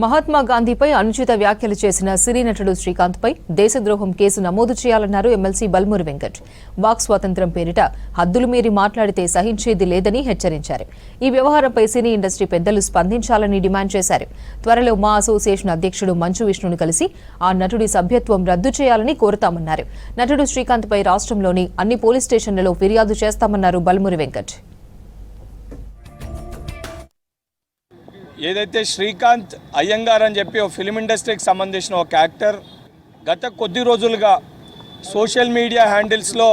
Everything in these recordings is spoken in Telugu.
మహాత్మా గాంధీపై అనుచిత వ్యాఖ్యలు చేసిన సినీ నటుడు శ్రీకాంత్పై దేశద్రోహం కేసు నమోదు చేయాలన్నారు ఎమ్మెల్సీ బల్మూరి వెంకట్. వాక్ స్వాతంత్ర్యం పేరిట హద్దులు మీరి మాట్లాడితే సహించేది లేదని హెచ్చరించారు. ఈ వ్యవహారంపై సినీ ఇండస్ట్రీ పెద్దలు స్పందించాలని డిమాండ్ చేశారు. త్వరలో మా అసోసియేషన్ అధ్యక్షుడు మంచు విష్ణును కలిసి ఆ నటుడి సభ్యత్వం రద్దు చేయాలని కోరుతామన్నారు. నటుడు శ్రీకాంత్పై రాష్ట్రంలోని అన్ని పోలీస్ స్టేషన్లలో ఫిర్యాదు చేస్తామన్నారు బల్మూరి వెంకట్. ఏదైతే శ్రీకాంత్ అయ్యంగార్ అని చెప్పి ఒక ఫిలిం ఇండస్ట్రీకి సంబంధించిన ఒక యాక్టర్ గత కొద్ది రోజులుగా సోషల్ మీడియా హ్యాండిల్స్లో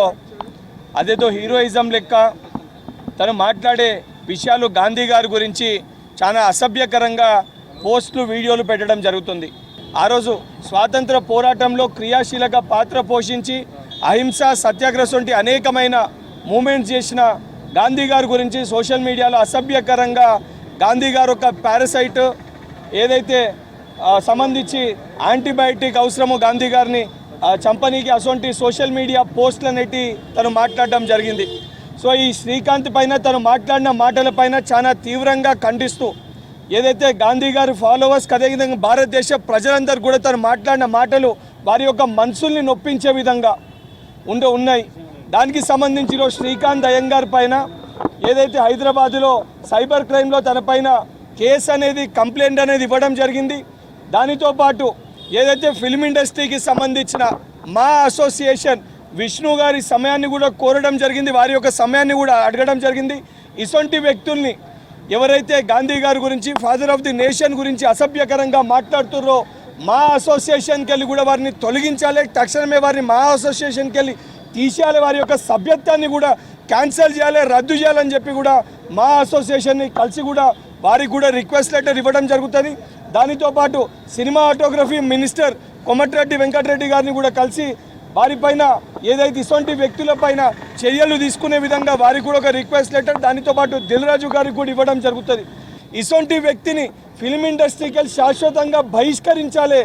అదేదో హీరోయిజం లెక్క తను మాట్లాడే విషయాలు గాంధీ గారి గురించి చాలా అసభ్యకరంగా పోస్టులు వీడియోలు పెట్టడం జరుగుతుంది. ఆ రోజు స్వాతంత్ర పోరాటంలో క్రియాశీలక పాత్ర పోషించి అహింస సత్యాగ్రహం వంటి అనేకమైన మూమెంట్స్ చేసిన గాంధీ గారి గురించి సోషల్ మీడియాలో అసభ్యకరంగా గాంధీ గారు ఒక పారాసైట్ ఏదైతే సంబంధించి యాంటీబయాటిక్ అవసరమో గాంధీ గారిని చంపనీకి అటువంటి సోషల్ మీడియా పోస్టులు అనేటి తను మాట్లాడడం జరిగింది. సో ఈ శ్రీకాంత్ పైన తను మాట్లాడిన మాటలపైన చాలా తీవ్రంగా ఖండిస్తూ ఏదైతే గాంధీ గారి ఫాలోవర్స్ అదేవిధంగా భారతదేశ ప్రజలందరూ కూడా తను మాట్లాడిన మాటలు వారి యొక్క మనసుల్ని నొప్పించే విధంగా ఉన్నాయి. దానికి సంబంధించిన శ్రీకాంత్ అయ్యంగార్ పైన ఏదైతే హైదరాబాద్లో సైబర్ క్రైమ్లో తన పైన కేసు అనేది కంప్లైంట్ అనేది ఇవ్వడం జరిగింది. దానితో పాటు ఏదైతే ఫిల్మ్ ఇండస్ట్రీకి సంబంధించిన మా అసోసియేషన్ విష్ణు గారి సమయాన్ని కూడా కోరడం జరిగింది, వారి యొక్క సమయాన్ని కూడా అడగడం జరిగింది. ఇటువంటి వ్యక్తుల్ని ఎవరైతే గాంధీ గారి గురించి ఫాదర్ ఆఫ్ ది నేషన్ గురించి అసభ్యకరంగా మాట్లాడుతున్నారో మా అసోసియేషన్కి వెళ్ళి కూడా వారిని తొలగించాలి, తక్షణమే వారిని మా అసోసియేషన్కి వెళ్ళి తీసేయాలి, వారి యొక్క సభ్యత్వాన్ని కూడా క్యాన్సిల్ చేయాలి, రద్దు చేయాలని చెప్పి కూడా మా అసోసియేషన్ని కలిసి కూడా వారికి కూడా రిక్వెస్ట్ లెటర్ ఇవ్వడం జరుగుతుంది. దానితో పాటు సినిమాటోగ్రఫీ మినిస్టర్ కోమటిరెడ్డి వెంకటరెడ్డి గారిని కూడా కలిసి వారిపైన ఏదైతే ఇటువంటి వ్యక్తులపైన చర్యలు తీసుకునే విధంగా వారికి కూడా ఒక రిక్వెస్ట్ లెటర్, దానితో పాటు దిల్ రాజు గారికి కూడా ఇవ్వడం జరుగుతుంది. ఇటువంటి వ్యక్తిని ఫిల్మ్ ఇండస్ట్రీకి శాశ్వతంగా బహిష్కరించాలి,